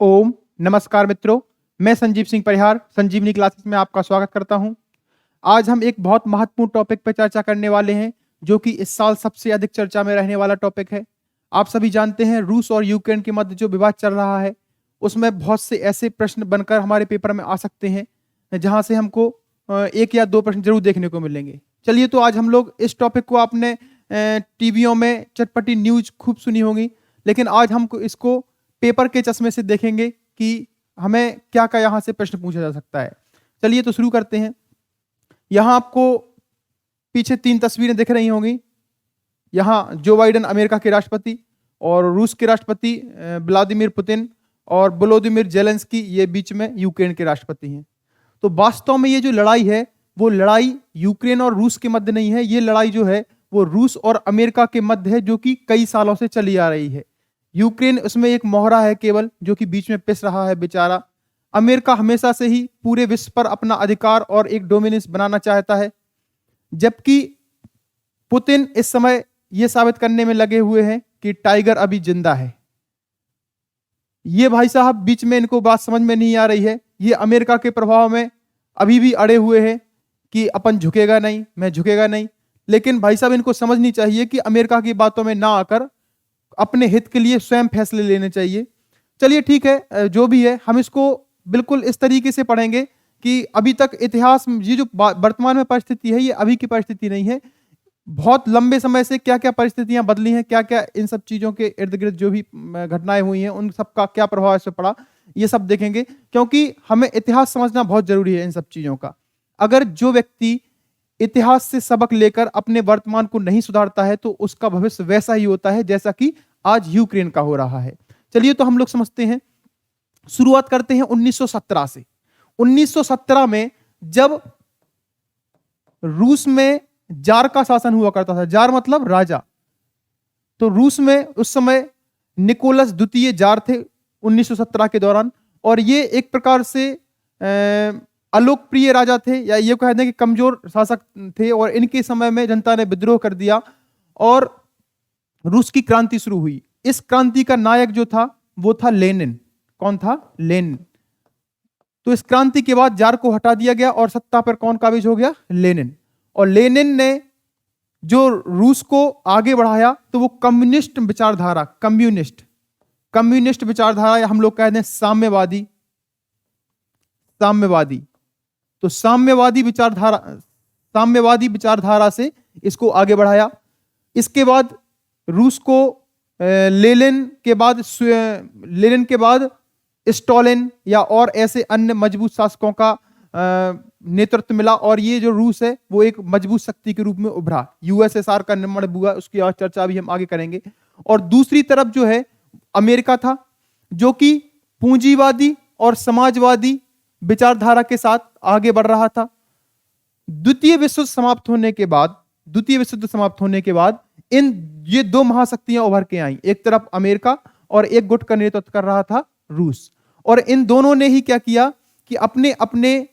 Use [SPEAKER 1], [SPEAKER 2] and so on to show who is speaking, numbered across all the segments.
[SPEAKER 1] ओम नमस्कार मित्रों, मैं संजीव सिंह परिहार संजीवनी क्लासेस में आपका स्वागत करता हूं। आज हम एक बहुत महत्वपूर्ण टॉपिक पर चर्चा करने वाले हैं, जो कि इस साल सबसे अधिक चर्चा में रहने वाला टॉपिक है। आप सभी जानते हैं रूस और यूक्रेन के मध्य जो विवाद चल रहा है, उसमें बहुत से ऐसे प्रश्न बनकर हमारे पेपर में आ सकते हैं, जहां से हमको एक या दो प्रश्न जरूर देखने को मिलेंगे। चलिए, तो आज हम लोग इस टॉपिक को आपने टीवियों में चटपटी न्यूज खूब सुनी होगी, लेकिन आज हम इसको पेपर के चश्मे से देखेंगे कि हमें क्या क्या यहाँ से प्रश्न पूछा जा सकता है। चलिए, तो शुरू करते हैं। यहाँ आपको पीछे 3 तस्वीरें दिख रही होंगी। यहाँ जो बाइडेन अमेरिका के राष्ट्रपति और रूस के राष्ट्रपति व्लादिमीर पुतिन और वोलोदिमीर जेलेंस्की ये बीच में यूक्रेन के राष्ट्रपति हैं। तो वास्तव में ये जो लड़ाई है, वो लड़ाई यूक्रेन और रूस के मध्य नहीं है। ये लड़ाई जो है वो रूस और अमेरिका के मध्य है, जो कि कई सालों से चली आ रही है। यूक्रेन उसमें एक मोहरा है केवल, जो कि बीच में पिस रहा है बेचारा। अमेरिका हमेशा से ही पूरे विश्व पर अपना अधिकार और एक डोमिनेंस बनाना चाहता है, जबकि पुतिन इस समय यह साबित करने में लगे हुए हैं कि टाइगर अभी जिंदा है। ये भाई साहब बीच में इनको बात समझ में नहीं आ रही है। ये अमेरिका के प्रभाव में अभी भी अड़े हुए हैं कि अपन झुकेगा नहीं, मैं झुकेगा नहीं। लेकिन भाई साहब, इनको समझनी चाहिए कि अमेरिका की बातों में ना आकर अपने हित के लिए स्वयं फैसले लेने चाहिए। चलिए ठीक है, जो भी है हम इसको बिल्कुल इस तरीके से पढ़ेंगे कि अभी तक इतिहास में ये जो वर्तमान में परिस्थिति है, ये अभी की परिस्थिति नहीं है। बहुत लंबे समय से क्या क्या परिस्थितियां बदली हैं, क्या क्या इन सब चीजों के इर्द गिर्द जो भी घटनाएं हुई हैं, उन सब का क्या प्रभाव इस पर पड़ा, ये सब देखेंगे। क्योंकि हमें इतिहास समझना बहुत जरूरी है इन सब चीजों का। अगर जो व्यक्ति इतिहास से सबक लेकर अपने वर्तमान को नहीं सुधारता है, तो उसका भविष्य वैसा ही होता है जैसा कि आज यूक्रेन का हो रहा है। चलिए, तो हम लोग समझते हैं। शुरुआत करते हैं 1917 से। 1917 में जब रूस में जार का शासन हुआ करता था, जार मतलब राजा, तो रूस में उस समय निकोलस द्वितीय जार थे 1917 के दौरान। और ये एक प्रकार से अलोकप्रिय राजा थे, या ये कह दें कि कमजोर शासक थे। और इनके समय में जनता ने विद्रोह कर दिया और रूस की क्रांति शुरू हुई। इस क्रांति का नायक जो था वो था लेनिन। कौन था? लेनिन। तो इस क्रांति के बाद जार को हटा दिया गया और सत्ता पर कौन काबिज हो गया? लेनिन। और लेनिन ने जो रूस को आगे बढ़ाया, तो वो कम्युनिस्ट विचारधारा, कम्युनिस्ट विचारधारा, या हम लोग कह दें साम्यवादी। तो साम्यवादी विचारधारा से इसको आगे बढ़ाया। इसके बाद रूस को लेनिन के बाद स्टालिन या और ऐसे अन्य मजबूत शासकों का नेतृत्व मिला, और ये जो रूस है वो एक मजबूत शक्ति के रूप में उभरा। यूएसएसआर का निर्माण हुआ, उसकी आज चर्चा भी हम आगे करेंगे। और दूसरी तरफ जो है अमेरिका था, जो कि पूंजीवादी और समाजवादी विचारधारा के साथ आगे बढ़ रहा था। द्वितीय विश्व युद्ध समाप्त होने के बाद ये दो महाशक्तियां उभर के आईं। एक तरफ अमेरिका और एक गुट का नेतृत्व कर रहा था रूस। और इन दोनों ने ही क्या किया कि अपने अपने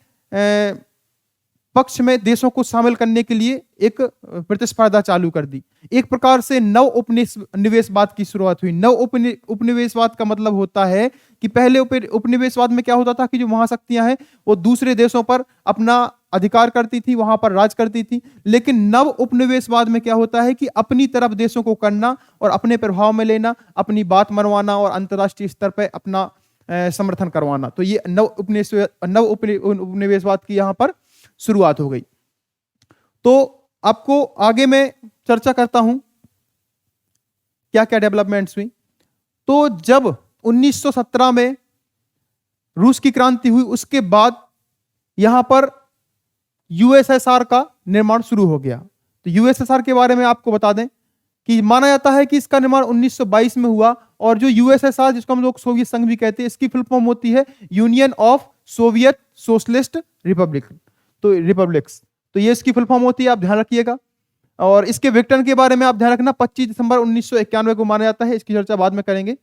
[SPEAKER 1] पक्ष में देशों को शामिल करने के लिए एक प्रतिस्पर्धा चालू कर दी। एक प्रकार से नव उपनिवेशवाद की शुरुआत हुई। नव उपनिवेशवाद का मतलब होता है कि पहले उपनिवेशवाद में क्या होता था कि जो महाशक्तियां हैं वो दूसरे देशों पर अपना अधिकार करती थी, वहां पर राज करती थी। लेकिन नव उपनिवेशवाद में क्या होता है कि अपनी तरफ देशों को करना और अपने प्रभाव में लेना, अपनी बात मनवाना और अंतर्राष्ट्रीय स्तर पर अपना समर्थन करवाना। तो ये नव उपनिवेशवाद की यहां पर शुरुआत हो गई। तो आपको आगे मैं चर्चा करता हूं क्या क्या डेवलपमेंट्स हुई। तो जब 1917 में रूस की क्रांति हुई, उसके बाद यहां पर यूएसएसआर का निर्माण शुरू हो गया। तो यूएसएसआर के बारे में आपको बता दें कि माना जाता है कि इसका निर्माण 1922 में हुआ। और जो यूएसएसआर, जिसको हम लोग सोवियत संघ भी कहते हैं, इसकी फुल फॉर्म होती है union of Soviet socialist republics. तो ये इसकी फुल फॉर्म होती है, आप ध्यान रखिएगा। और इसके विघटन के बारे में आप ध्यान रखना, 25 दिसंबर 1991 को माना जाता है। इसकी चर्चा बाद में करेंगे।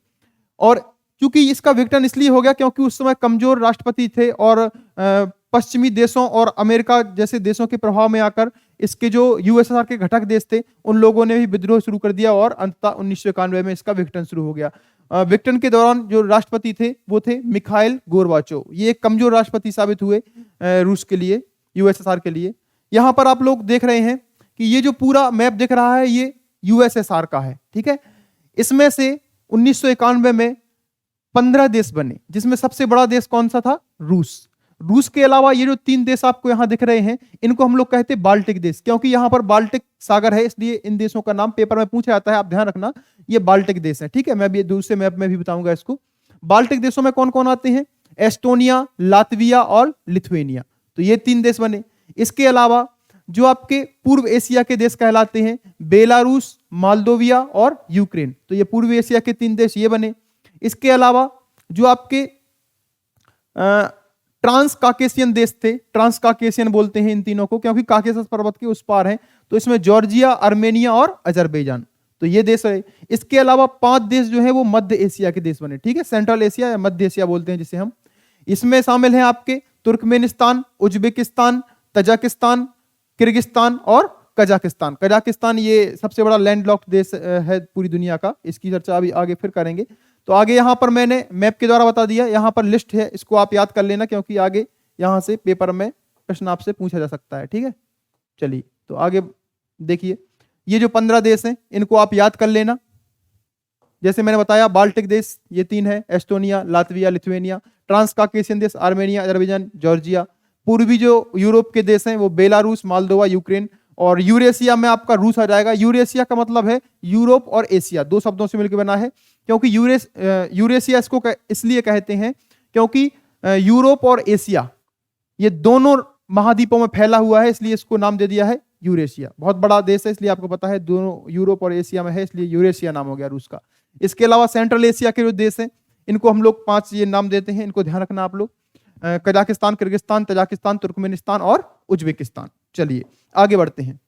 [SPEAKER 1] और चूंकि इसका विघटन इसलिए हो गया क्योंकि उस समय कमजोर राष्ट्रपति थे और पश्चिमी देशों और अमेरिका जैसे देशों के प्रभाव में आकर इसके जो यूएसएसआर के घटक देश थे उन लोगों ने भी विद्रोह शुरू कर दिया और अंततः 1991 में इसका विघटन शुरू हो गया। विघटन के दौरान जो राष्ट्रपति थे वो थे मिखाइल गोर्बाचोव। ये एक कमजोर राष्ट्रपति साबित हुए रूस के लिए, यूएसएसआर के लिए। यहाँ पर आप लोग देख रहे हैं कि ये जो पूरा मैप दिख रहा है ये यूएसएसआर का है, ठीक है। इसमें से 1991 में 15 देश बने, जिसमें सबसे बड़ा देश कौन सा था? रूस। रूस के अलावा ये जो 3 देश आपको यहां दिख रहे हैं इनको हम लोग कहते हैं बाल्टिक देश, क्योंकि यहां पर बाल्टिक सागर है इसलिए इन देशों का नाम पेपर में पूछा जाता है, आप ध्यान रखना ये बाल्टिक देश है, ठीक है। मैं भी दूसरे मैप में भी बताऊंगा इसको। बाल्टिक देशों में कौन कौन आते हैं? एस्टोनिया, लातविया और लिथुएनिया। तो ये 3 देश बने। इसके अलावा जो आपके पूर्व एशिया के देश कहलाते हैं बेलारूस, मोल्दोविया और यूक्रेन, तो ये पूर्व एशिया के 3 देश ये बने। इसके अलावा जो आपके ट्रांस काकेशियन देश थे, ट्रांस काकेशियन बोलते हैं इन तीनों को क्योंकि काकेशस पर्वत के उस पार हैं, तो इसमें जॉर्जिया, आर्मेनिया और अजरबैजान, तो ये देश है। इसके अलावा 5 देश जो है वो मध्य एशिया के देश बने, ठीक है, सेंट्रल एशिया या मध्य एशिया बोलते हैं जिसे हम। इसमें शामिल हैं आपके तुर्कमेनिस्तान, उज्बेकिस्तान, तजाकिस्तान, किर्गिस्तान और कजाकिस्तान। कजाकिस्तान ये सबसे बड़ा लैंडलॉक्ड देश है पूरी दुनिया का, इसकी चर्चा अभी आगे फिर करेंगे। तो आगे यहाँ पर मैंने मैप के द्वारा बता दिया, यहाँ पर लिस्ट है, इसको आप याद कर लेना क्योंकि आगे यहाँ से पेपर में प्रश्न आपसे पूछा जा सकता है, ठीक है। चलिए तो आगे देखिए, ये जो 15 देश हैं इनको आप याद कर लेना। जैसे मैंने बताया बाल्टिक देश ये 3 है, Estonia, Latvia, Lithuania. Trans Caucasian देश आर्मेनिया, अजरबैजान, जॉर्जिया। पूर्वी जो यूरोप के देश हैं वो बेलारूस, मोल्दोवा, यूक्रेन। और यूरेशिया में आपका रूस आ जाएगा। यूरेशिया का मतलब है यूरोप और एशिया, 2 शब्दों से मिलकर बना है, क्योंकि यूरेशिया इसको इसलिए कहते हैं क्योंकि यूरोप और एशिया ये दोनों महाद्वीपों में फैला हुआ है, इसलिए इसको नाम दे दिया है यूरेशिया। बहुत बड़ा देश है इसलिए आपको पता है दोनों यूरोप और एशिया में है, इसलिए यूरेशिया नाम हो गया रूस का। इसके अलावा सेंट्रल एशिया के जो देश हैं इनको हम लोग 5 ये नाम देते हैं, इनको ध्यान रखना आप लोग। कजाकिस्तान, किर्गिस्तान, तजाकिस्तान, तुर्कमेनिस्तान और उज्बेकिस्तान। चलिए आगे बढ़ते हैं।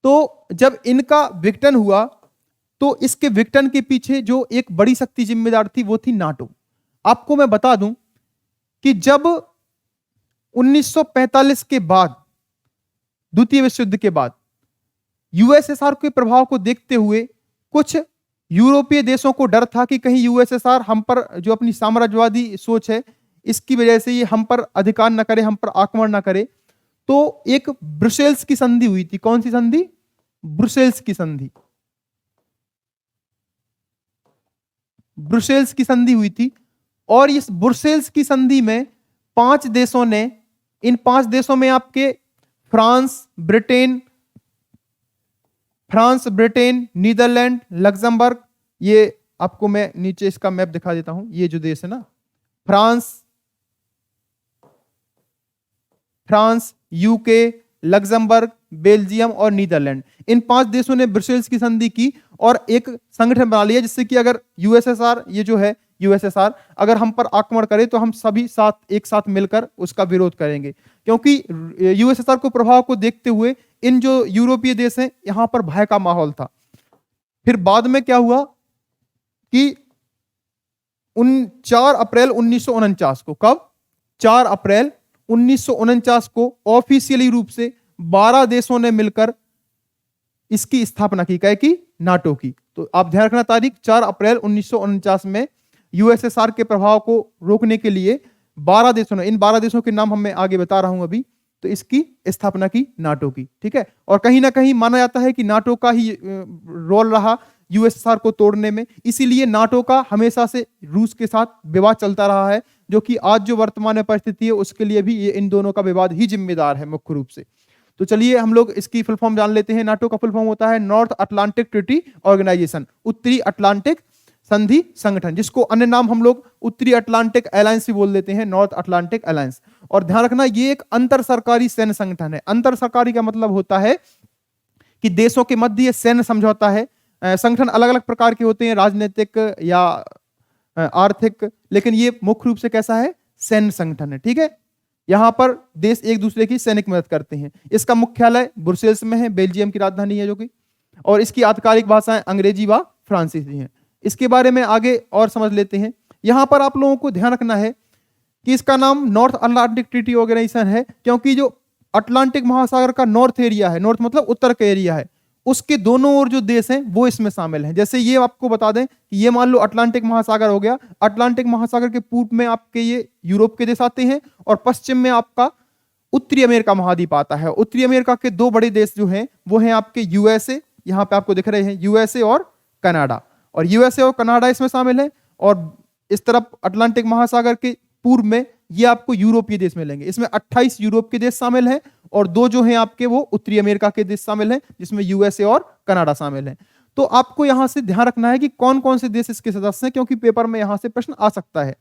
[SPEAKER 1] तो जब इनका विघटन हुआ तो इसके विघटन के पीछे जो एक बड़ी शक्ति जिम्मेदार थी वो थी नाटो। आपको मैं बता दूं कि जब 1945 के बाद, द्वितीय विश्व युद्ध के बाद, यूएसएसआर के प्रभाव को देखते हुए कुछ यूरोपीय देशों को डर था कि कहीं यूएसएसआर हम पर जो अपनी साम्राज्यवादी सोच है इसकी वजह से ये हम पर अधिकार न करे, हम पर आक्रमण न करे। तो एक ब्रुसेल्स की संधि हुई थी। कौन सी संधि? ब्रुसेल्स की संधि। ब्रुसेल्स की संधि हुई थी और इस ब्रुसेल्स की संधि में 5 देशों ने, इन 5 देशों में आपके फ्रांस, ब्रिटेन, नीदरलैंड, लग्जमबर्ग, ये आपको मैं नीचे इसका मैप दिखा देता हूं। ये जो देश है ना, फ्रांस, यूके, लग्जमबर्ग, बेल्जियम और नीदरलैंड, इन 5 देशों ने ब्रुसेल्स की संधि की और एक संगठन बना लिया जिससे कि अगर यूएसएसआर, ये जो है यूएसएसआर, अगर हम पर आक्रमण करे तो हम सभी एक साथ मिलकर उसका विरोध करेंगे। क्योंकि यूएसएसआर को प्रभाव को देखते हुए इन जो यूरोपीय देश हैं यहां पर भय का माहौल था। फिर बाद में क्या हुआ कि 4 अप्रैल 1949 को, कब? 4 अप्रैल 1949 को ऑफिशियली रूप से 12 देशों ने मिलकर इसकी स्थापना की, क्या की? नाटो की। तो आप ध्यान रखना तारीख, 4 अप्रैल 1949 में यूएसएसआर के प्रभाव को रोकने के लिए 12 देशों ने, इन 12 देशों के नाम मैं आगे बता रहा हूं अभी, तो इसकी स्थापना की नाटो की, ठीक है। और कहीं ना कहीं माना जाता है कि नाटो का ही रोल रहा यूएसएसआर को तोड़ने में, इसीलिए नाटो का हमेशा से रूस के साथ विवाद चलता रहा है, जो कि आज जो वर्तमान में परिस्थिति है उसके लिए भी ये इन दोनों का विवाद ही जिम्मेदार है मुख्य रूप से। तो चलिए हम लोग इसकी फुल फॉर्म जान लेते हैं। नाटो का फुल फॉर्म होता है नॉर्थ अटलांटिक ट्रीटी ऑर्गेनाइजेशन, उत्तरी अटलांटिक संधि संगठन, जिसको अन्य नाम हम लोग उत्तरी अटलांटिक अलायंस भी बोल देते हैं, नॉर्थ अटलांटिक अलायंस। और ध्यान रखना ये एक अंतर सरकारी सैन्य संगठन है। अंतर सरकारी का मतलब होता है कि देशों के मध्य ये सैन्य समझौता है। संगठन अलग अलग प्रकार के होते हैं, राजनीतिक या आर्थिक, लेकिन ये मुख्य रूप से कैसा है? सैन्य संगठन है, ठीक है। यहां पर देश एक दूसरे की सैनिक मदद करते हैं। इसका मुख्यालय ब्रुसेल्स में है, बेल्जियम की राजधानी है जो कि, और इसकी आधिकारिक भाषाएं अंग्रेजी व फ्रांसीसी हैं। इसके बारे में आगे और समझ लेते हैं। यहां पर आप लोगों को ध्यान रखना है कि इसका नाम नॉर्थ अटलांटिक ट्रीटी ऑर्गेनाइजेशन है, क्योंकि जो अटलांटिक महासागर का नॉर्थ एरिया है, नॉर्थ मतलब उत्तर का एरिया है, उसके दोनों ओर जो देश हैं वो इसमें शामिल हैं। जैसे ये आपको बता दें कि ये मान लो अटलांटिक महासागर हो गया, अटलांटिक महासागर के पूर्व में आपके ये यूरोप के देश आते हैं और पश्चिम में आपका उत्तरी अमेरिका महाद्वीप आता है। उत्तरी अमेरिका के दो बड़े देश जो हैं वो हैं आपके यूएसए, यहाँ पे आपको दिख रहे हैं यूएसए और कनाडा, और यूएसए और कनाडा इसमें शामिल है। और इस तरफ अटलांटिक महासागर के पूर्व में ये आपको यूरोपीय देश मिलेंगे, इसमें 28 यूरोप के देश शामिल हैं और दो जो हैं आपके वो उत्तरी अमेरिका के देश शामिल हैं, जिसमें यूएसए और कनाडा शामिल हैं। तो आपको यहां से ध्यान रखना है कि कौन कौन से देश इसके सदस्य हैं, क्योंकि पेपर में यहां से प्रश्न आ सकता है।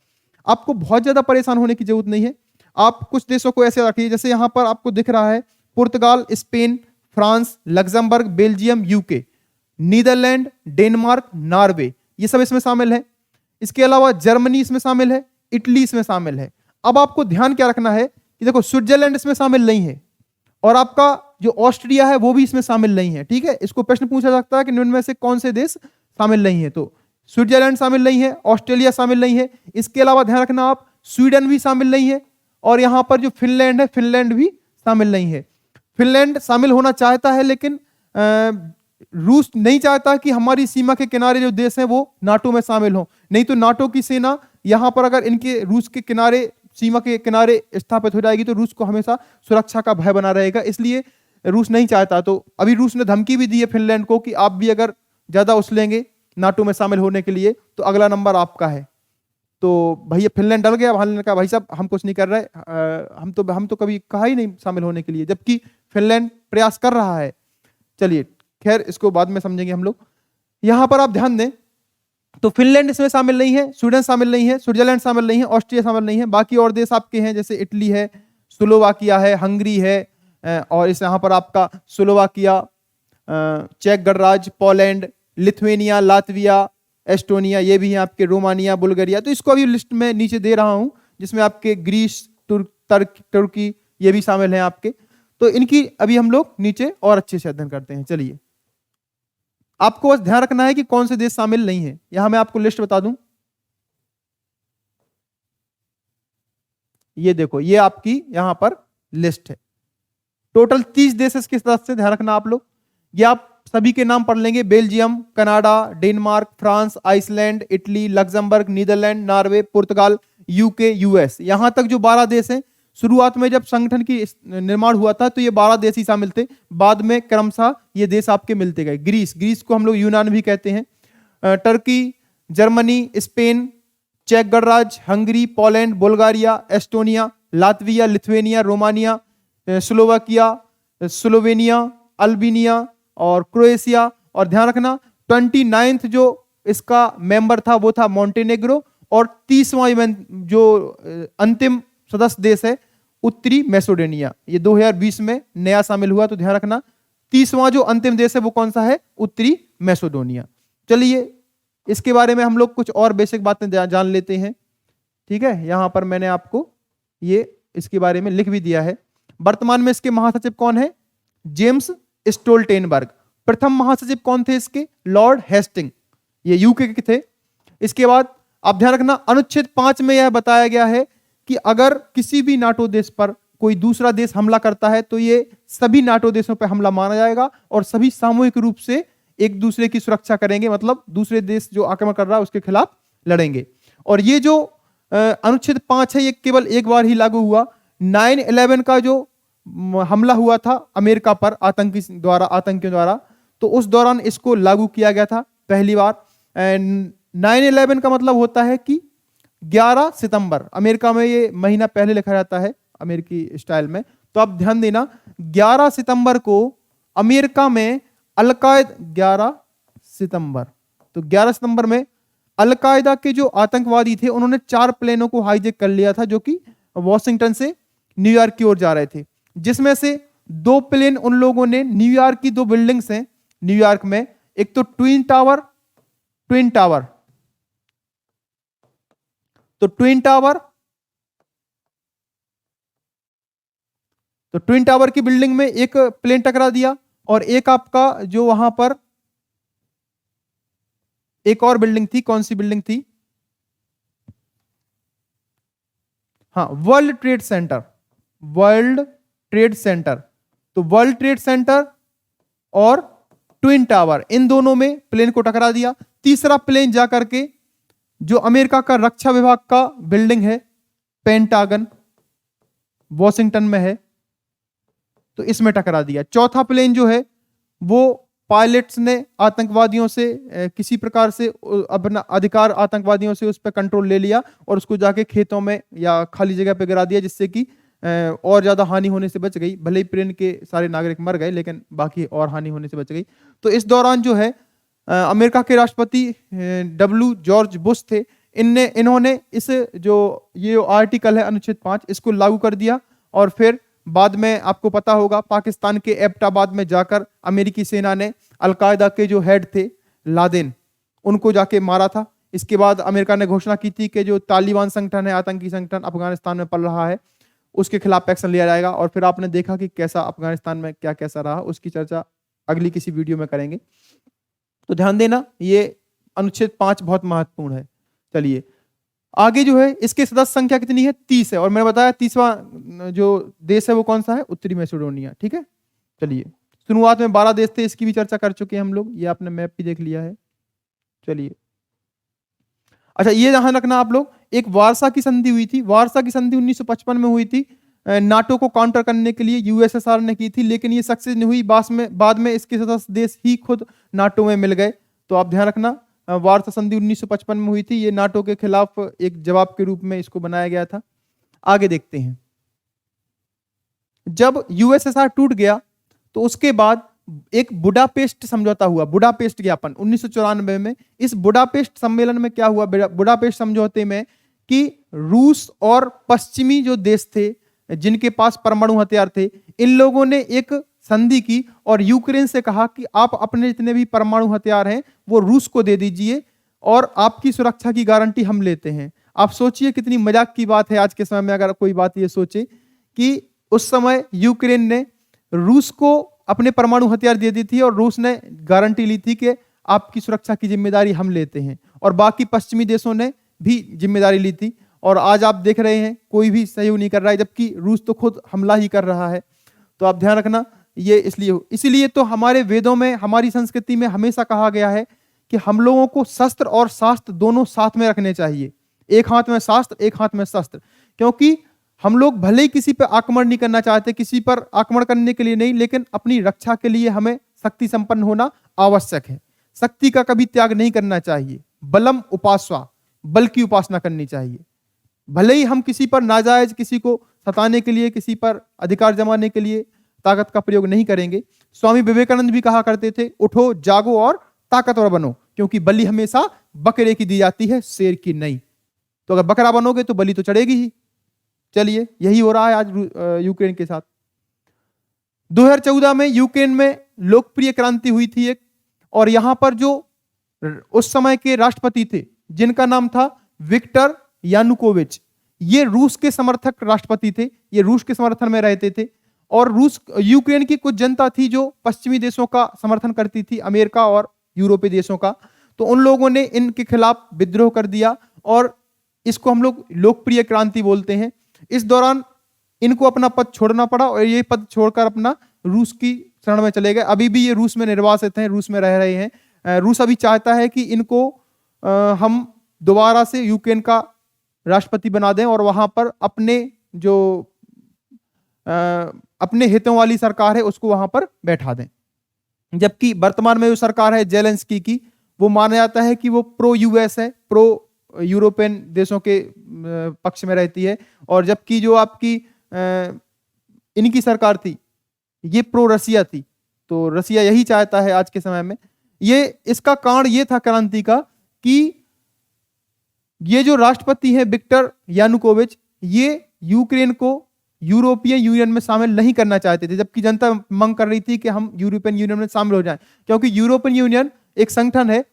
[SPEAKER 1] आपको बहुत ज्यादा परेशान होने की जरूरत नहीं है। आप कुछ देशों को ऐसे रखिए, जैसे यहां पर आपको दिख रहा है Portugal, Spain, France, Luxembourg, Belgium, UK, Netherlands, Denmark, Norway, ये सब इसमें शामिल है। इसके अलावा जर्मनी इसमें शामिल है, इटली इसमें शामिल है। अब आपको ध्यान क्या रखना है कि देखो स्विट्जरलैंड इसमें शामिल नहीं है और आपका जो ऑस्ट्रिया है वो भी इसमें शामिल नहीं है। ठीक है, इसको प्रश्न पूछा सकता है कि निम्न में से कौन से देश शामिल नहीं है, तो स्विट्जरलैंड शामिल नहीं है, ऑस्ट्रेलिया शामिल नहीं है। इसके अलावा ध्यान रखना आप स्वीडन भी शामिल नहीं है, और यहां पर जो फिनलैंड है, फिनलैंड भी शामिल नहीं है। फिनलैंड शामिल होना चाहता है, लेकिन रूस नहीं चाहता कि हमारी सीमा के किनारे जो देश हैं वो नाटो में शामिल हो, नहीं तो नाटो की सेना यहां पर अगर इनके रूस के किनारे, सीमा के किनारे स्थापित हो जाएगी तो रूस को हमेशा सुरक्षा का भय बना रहेगा, इसलिए रूस नहीं चाहता। तो अभी रूस ने धमकी भी दी है फिनलैंड को कि आप भी अगर ज्यादा उछलेंगे नाटो में शामिल होने के लिए तो अगला नंबर आपका है। तो भैया फिनलैंड डर गया, ने कहा भाई साहब हम कुछ नहीं कर रहे, हम तो कभी कहा ही नहीं शामिल होने के लिए, जबकि फिनलैंड प्रयास कर रहा है। चलिए खैर इसको बाद में समझेंगे हम लोग। यहां पर आप ध्यान दें तो फिनलैंड इसमें शामिल नहीं है, स्वीडन शामिल नहीं है, स्विट्जरलैंड शामिल नहीं है, ऑस्ट्रिया शामिल नहीं है। बाकी और देश आपके हैं जैसे इटली है, स्लोवाकिया है, हंगरी है, और इस यहाँ पर आपका स्लोवाकिया, चेक गणराज्य, पोलैंड, लिथुएनिया, लातविया, एस्टोनिया, ये भी है आपके, रोमानिया, बुल्गारिया। तो इसको अभी लिस्ट में नीचे दे रहा हूं, जिसमें आपके ग्रीस, तुर्की ये भी शामिल हैं आपके। तो इनकी अभी हम लोग नीचे और अच्छे से अध्ययन करते हैं। चलिए आपको बस ध्यान रखना है कि कौन से देश शामिल नहीं है। यहां मैं आपको लिस्ट बता दूं, ये देखो ये आपकी यहां पर लिस्ट है, टोटल 30 देश इसके सदस्य। ध्यान रखना आप लोग, ये आप सभी के नाम पढ़ लेंगे, Belgium, Canada, Denmark, France, Iceland, Italy, Luxembourg, Netherlands, Norway, Portugal, UK, US, यहां तक जो 12 देश हैं। शुरुआत में जब संगठन की निर्माण हुआ था तो ये 12 देश ही शामिल थे, बाद में क्रमशः ये देश आपके मिलते गए। ग्रीस को हम लोग यूनान भी कहते हैं, टर्की, जर्मनी, स्पेन, चेक गणराज्य, Hungary, Poland, Bulgaria, Estonia, Latvia, Lithuania, Romania, Slovakia, Slovenia, Albania और क्रोएशिया। और ध्यान रखना 29th जो इसका मेंबर था वो था मोंटेनेग्रो, और 30वां जो अंतिम सदस्य देश है उत्तरी मैसेडोनिया, ये 2020 में नया शामिल हुआ। तो ध्यान रखना 30वां जो अंतिम देश है वो कौन सा है, उत्तरी मैसेडोनिया। चलिए इसके बारे में हम लोग कुछ और बेसिक बातें जान लेते हैं। ठीक है, यहां पर मैंने आपको ये इसके बारे में लिख भी दिया है। वर्तमान में इसके महासचिव कौन है, जेम्स स्टोल्टेनबर्ग। प्रथम महासचिव कौन थे इसके, लॉर्ड हेस्टिंग, ये यूके के थे। इसके बाद आप ध्यान रखना अनुच्छेद 5 में यह बताया गया है कि अगर किसी भी नाटो देश पर कोई दूसरा देश हमला करता है तो ये सभी नाटो देशों पर हमला माना जाएगा और सभी सामूहिक रूप से एक दूसरे की सुरक्षा करेंगे, मतलब दूसरे देश जो आक्रमण कर रहा है उसके खिलाफ लड़ेंगे। और ये जो अनुच्छेद 5 है ये केवल एक बार ही लागू हुआ। 9/11 का जो हमला हुआ था अमेरिका पर आतंकियों द्वारा, तो उस दौरान इसको लागू किया गया था पहली बार। 9/11 का मतलब होता है कि 11 सितंबर, अमेरिका में ये महीना पहले लिखा जाता है अमेरिकी स्टाइल में। तो आप ध्यान देना 11 सितंबर को अमेरिका में अलकायदा, 11 सितंबर, तो 11 सितंबर में अलकायदा के जो आतंकवादी थे उन्होंने 4 प्लेनों को हाईजैक कर लिया था जो कि वॉशिंगटन से न्यूयॉर्क की ओर जा रहे थे, जिसमें से 2 प्लेन उन लोगों ने न्यूयॉर्क की 2 बिल्डिंग्स हैं न्यूयॉर्क में, एक तो ट्विन टावर, तो ट्विन टावर की बिल्डिंग में एक प्लेन टकरा दिया, और एक आपका जो वहां पर एक और बिल्डिंग थी, कौन सी बिल्डिंग थी, हाँ, world trade centre, world trade centre. तो वर्ल्ड ट्रेड सेंटर और ट्विन टावर, इन दोनों में प्लेन को टकरा दिया। तीसरा प्लेन जाकर के जो अमेरिका का रक्षा विभाग का बिल्डिंग है, पेंटागन, वॉशिंगटन में है, तो इसमें टकरा दिया। चौथा प्लेन जो है वो पायलट्स ने आतंकवादियों से किसी प्रकार से अपना अधिकार आतंकवादियों से उस पर कंट्रोल ले लिया और उसको जाके खेतों में या खाली जगह पे गिरा दिया, जिससे कि और ज्यादा हानि होने से बच गई। भले ही प्लेन के सारे नागरिक मर गए, लेकिन बाकी और हानि होने से बच गई। तो इस दौरान जो है अमेरिका के राष्ट्रपति जॉर्ज बुश थे, इन्होंने इस जो ये आर्टिकल है अनुच्छेद 5, इसको लागू कर दिया। और फिर बाद में आपको पता होगा पाकिस्तान के एबटाबाद में जाकर अमेरिकी सेना ने अलकायदा के जो हेड थे लादेन, उनको जाके मारा था। इसके बाद अमेरिका ने घोषणा की थी कि जो तालिबान संगठन है, आतंकी संगठन अफगानिस्तान में पल रहा है, उसके खिलाफ एक्शन लिया जाएगा। और फिर आपने देखा कि कैसा अफगानिस्तान में क्या कैसा रहा, उसकी चर्चा अगली किसी वीडियो में करेंगे। तो ध्यान देना, ये अनुच्छेद 5 बहुत महत्वपूर्ण है। चलिए आगे जो है, इसके सदस्य संख्या कितनी है? 30 है। और मैंने बताया 30वां जो देश है वो कौन सा है? उत्तरी मैसेडोनिया। ठीक है, चलिए शुरुआत में 12 देश थे, इसकी भी चर्चा कर चुके हैं हम लोग, ये आपने मैप भी देख लिया है। चलिए अच्छा, ये ध्यान रखना आप लोग, एक वारसा की संधि हुई थी। वारसा की संधि 1955 में हुई थी, नाटो को काउंटर करने के लिए यूएसएसआर ने की थी, लेकिन ये सक्सेस नहीं हुई। बाद में इसके सदस्य देश ही खुद नाटो में मिल गए। तो आप ध्यान रखना, वारसा संधि 1955 में हुई थी, ये नाटो के खिलाफ एक जवाब के रूप में इसको बनाया गया था। आगे देखते हैं, जब यूएसएसआर टूट गया तो उसके बाद एक बुडापेस्ट समझौता हुआ, बुडापेस्ट ज्ञापन 1994 में। इस बुडापेस्ट सम्मेलन में क्या हुआ? बुडापेस्ट समझौते में कि रूस और पश्चिमी जो देश थे जिनके पास परमाणु हथियार थे, इन लोगों ने एक संधि की और यूक्रेन से कहा कि आप अपने जितने भी परमाणु हथियार हैं वो रूस को दे दीजिए और आपकी सुरक्षा की गारंटी हम लेते हैं। आप सोचिए कितनी मजाक की बात है आज के समय में, अगर कोई बात ये सोचे कि उस समय यूक्रेन ने रूस को अपने परमाणु हथियार दे दी थी और रूस ने गारंटी ली थी कि आपकी सुरक्षा की जिम्मेदारी हम लेते हैं, और बाकी पश्चिमी देशों ने भी जिम्मेदारी ली थी। और आज आप देख रहे हैं कोई भी सहयोग नहीं कर रहा है, जबकि रूस तो खुद हमला ही कर रहा है। तो आप ध्यान रखना, ये इसलिए तो हमारे वेदों में, हमारी संस्कृति में हमेशा कहा गया है कि हम लोगों को शस्त्र और शास्त्र दोनों साथ में रखने चाहिए। एक हाथ में शास्त्र, एक हाथ में शस्त्र, क्योंकि हम लोग भले ही किसी पर आक्रमण नहीं करना चाहते, किसी पर आक्रमण करने के लिए नहीं, लेकिन अपनी रक्षा के लिए हमें शक्ति संपन्न होना आवश्यक है। शक्ति का कभी त्याग नहीं करना चाहिए। बलम उपासवा, बल की उपासना करनी चाहिए। भले ही हम किसी पर नाजायज, किसी को सताने के लिए, किसी पर अधिकार जमाने के लिए ताकत का प्रयोग नहीं करेंगे। स्वामी विवेकानंद भी कहा करते थे, उठो जागो और ताकतवर बनो, क्योंकि बलि हमेशा बकरे की दी जाती है, शेर की नहीं। तो अगर बकरा बनोगे तो बलि तो चढ़ेगी ही। चलिए, यही हो रहा है आज यूक्रेन के साथ। 2014 में यूक्रेन में लोकप्रिय क्रांति हुई थी एक, और यहां पर जो उस समय के राष्ट्रपति थे जिनका नाम था विक्टर यानुकोविच, ये रूस के समर्थक राष्ट्रपति थे, ये रूस के समर्थन में रहते थे। और यूक्रेन की कुछ जनता थी जो पश्चिमी देशों का समर्थन करती थी, अमेरिका और यूरोपीय देशों का। तो उन लोगों ने इनके खिलाफ विद्रोह कर दिया और इसको हम लोग लोकप्रिय क्रांति बोलते हैं। इस दौरान इनको अपना पद छोड़ना पड़ा और ये पद छोड़कर अपना रूस की शरण में चले गए। अभी भी ये रूस में निर्वासित हैं, रूस में रह रहे हैं। रूस अभी चाहता है कि इनको हम दोबारा से यूक्रेन का राष्ट्रपति बना दें और वहां पर अपने जो अपने हितों वाली सरकार है उसको वहां पर बैठा दें। जबकि वर्तमान में जो सरकार है जेलेंस्की की, वो माना जाता है कि वो प्रो यूएस है, प्रो यूरोपियन देशों के पक्ष में रहती है। और जबकि जो आपकी इनकी सरकार थी ये प्रो रसिया थी। तो रसिया यही चाहता है आज के समय में। ये इसका कारण ये था क्रांति का कि ये जो राष्ट्रपति है विक्टर यानुकोविच, ये यूक्रेन को यूरोपियन यूनियन में शामिल नहीं करना चाहते थे, जबकि जनता मांग कर रही थी कि हम यूरोपियन यूनियन में शामिल हो जाएं, क्योंकि यूरोपियन यूनियन एक संगठन है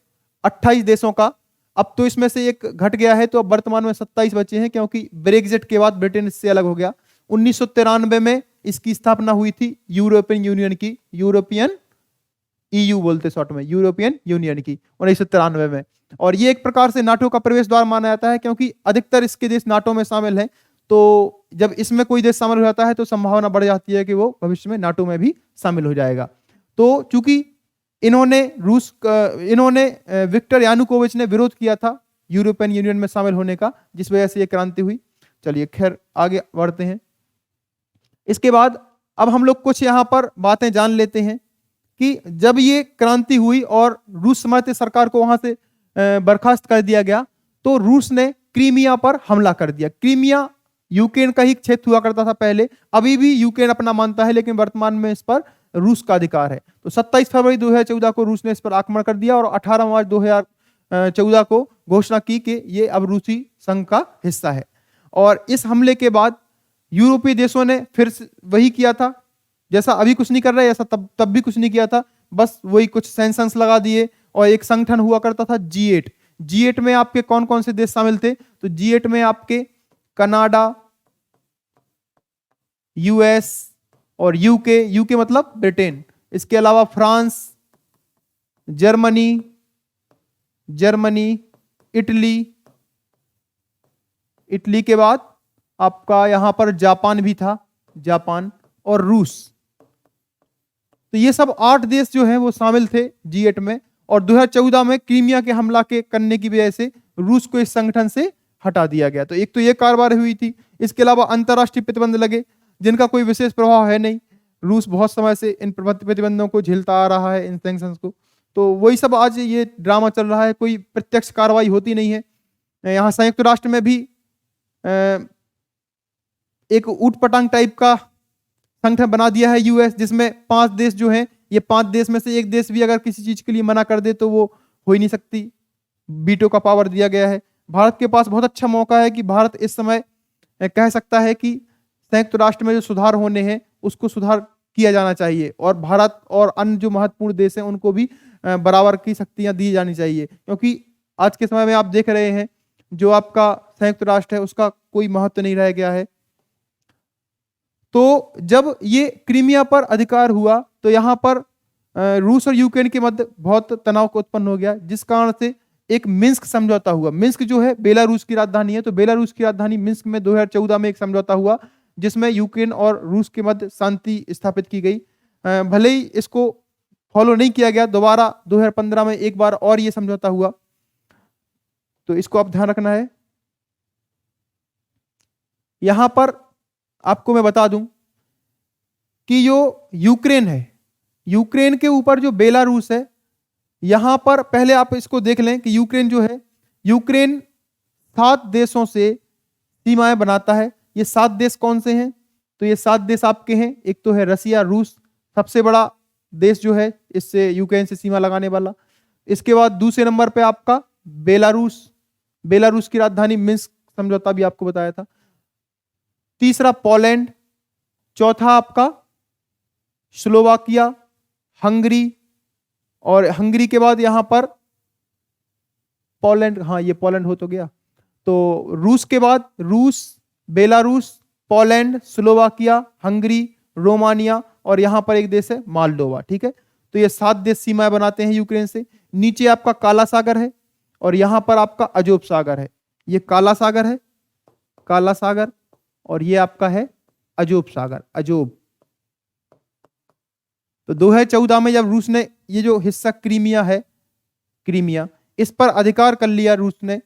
[SPEAKER 1] 28 देशों का। अब तो इसमें से एक घट गया है, तो अब वर्तमान में 27 बचे हैं, क्योंकि ब्रेक्जिट के बाद ब्रिटेन इससे अलग हो गया। 1993 में इसकी स्थापना हुई थी यूरोपियन यूनियन की, यूरोपियन EU बोलते शॉर्ट में, यूरोपियन यूनियन की 1993 में। और ये एक प्रकार से नाटो का प्रवेश द्वार माना जाता है, क्योंकि अधिकतर इसके देश नाटो में शामिल हैं। तो जब इसमें कोई देश शामिल हो जाता है तो संभावना बढ़ जाती है कि वो भविष्य में नाटो में भी शामिल हो जाएगा। तो चूंकि इन्होंने विक्टर यानुकोविच ने विरोध किया था यूरोपियन यूनियन में शामिल होने का, जिस वजह से ये क्रांति हुई। चलिए खैर आगे बढ़ते हैं। इसके बाद अब हम लोग कुछ यहाँ पर बातें जान लेते हैं कि जब ये क्रांति हुई और रूस साम्राज्य सरकार को वहां से बर्खास्त कर दिया गया, तो रूस ने क्रीमिया पर हमला कर दिया। क्रीमिया यूक्रेन का ही क्षेत्र हुआ करता था पहले, अभी भी यूक्रेन अपना मानता है, लेकिन वर्तमान में इस पर रूस का अधिकार है। तो 27 फरवरी 2014 को रूस ने इस पर आक्रमण कर दिया और 18 मार्च 2014 को घोषणा की कि ये अब रूसी संघ का हिस्सा है। और इस हमले के बाद यूरोपीय देशों ने फिर वही किया था, जैसा अभी कुछ नहीं कर रहे, ऐसा तब भी कुछ नहीं किया था, बस वही कुछ सैंक्शंस लगा दिए। और एक संगठन हुआ करता था G8। G8 में आपके कौन कौन से देश शामिल थे? तो G8 में आपके कनाडा, यूएस और यूके, यूके मतलब ब्रिटेन, इसके अलावा फ्रांस, जर्मनी, इटली के बाद आपका यहां पर जापान भी था, जापान और रूस। तो ये सब 8 देश जो हैं वो शामिल थे G8 में। और 2014 में क्रीमिया के हमला के करने की वजह से रूस को इस संगठन से हटा दिया गया। तो एक तो ये कार्रवाई हुई थी। इसके अलावा अंतरराष्ट्रीय प्रतिबंध लगे जिनका कोई विशेष प्रभाव है नहीं। रूस बहुत समय से इन प्रतिबंधों को झेलता आ रहा है, इन सैंक्शंस को। तो वही सब आज ये ड्रामा चल रहा है, कोई प्रत्यक्ष कार्रवाई होती नहीं है। यहाँ संयुक्त राष्ट्र में भी एक ऊटपटांग टाइप का संगठन बना दिया है यूएस, जिसमें 5 देश जो हैं, ये 5 देश में से एक देश भी अगर किसी चीज के लिए मना कर दे तो वो हो ही नहीं सकती, वीटो का पावर दिया गया है। भारत के पास बहुत अच्छा मौका है कि भारत इस समय कह सकता है कि संयुक्त राष्ट्र में जो सुधार होने हैं उसको सुधार किया जाना चाहिए, और भारत और अन्य जो महत्वपूर्ण देश हैं उनको भी बराबर की शक्तियां दी जानी चाहिए। क्योंकि आज के समय में आप देख रहे हैं जो आपका संयुक्त राष्ट्र है उसका कोई महत्व नहीं रह गया है। तो जब ये क्रीमिया पर अधिकार हुआ तो यहाँ पर रूस और यूक्रेन के मध्य बहुत तनाव को उत्पन्न हो गया, जिस कारण से एक मिन्स्क समझौता हुआ। मिन्स्क जो है बेलारूस की राजधानी है, तो बेलारूस की राजधानी मिन्स्क में 2014 में एक समझौता हुआ जिसमें यूक्रेन और रूस के मध्य शांति स्थापित की गई। भले ही इसको फॉलो नहीं किया गया, दोबारा 2015 में एक बार और ये समझौता हुआ, तो इसको आप ध्यान रखना है। यहां पर आपको मैं बता दूं कि जो यूक्रेन है, यूक्रेन के ऊपर जो बेलारूस है, यहां पर पहले आप इसको देख लें कि यूक्रेन जो है, यूक्रेन 7 देशों से सीमाएं बनाता है। ये 7 देश कौन से हैं? तो ये 7 देश आपके हैं। एक तो है रसिया, रूस सबसे बड़ा देश जो है इससे यूक्रेन से सीमा लगाने वाला। इसके बाद दूसरे नंबर पे आपका बेलारूस, बेलारूस की राजधानी मिन्स्क समझौता भी आपको बताया था। तीसरा पोलैंड, चौथा आपका स्लोवाकिया, हंगरी, और हंगरी के बाद यहां पर पोलैंड, हाँ ये पोलैंड हो तो गया। तो रूस के बाद रूस, Belarus, Poland, Slovakia, Hungary, Romania, और यहां पर एक देश है मालडोवा। ठीक है, तो ये 7 देश सीमाएं बनाते हैं यूक्रेन से। नीचे आपका काला सागर है और यहां पर आपका अजोब सागर है। ये काला सागर है, काला सागर, और ये आपका है अजोब सागर, अजोब। तो 2014 में जब रूस ने ये जो हिस्सा क्रीमिया है, क्रीमिया, इस पर अधिकार कर लिया रूस ने,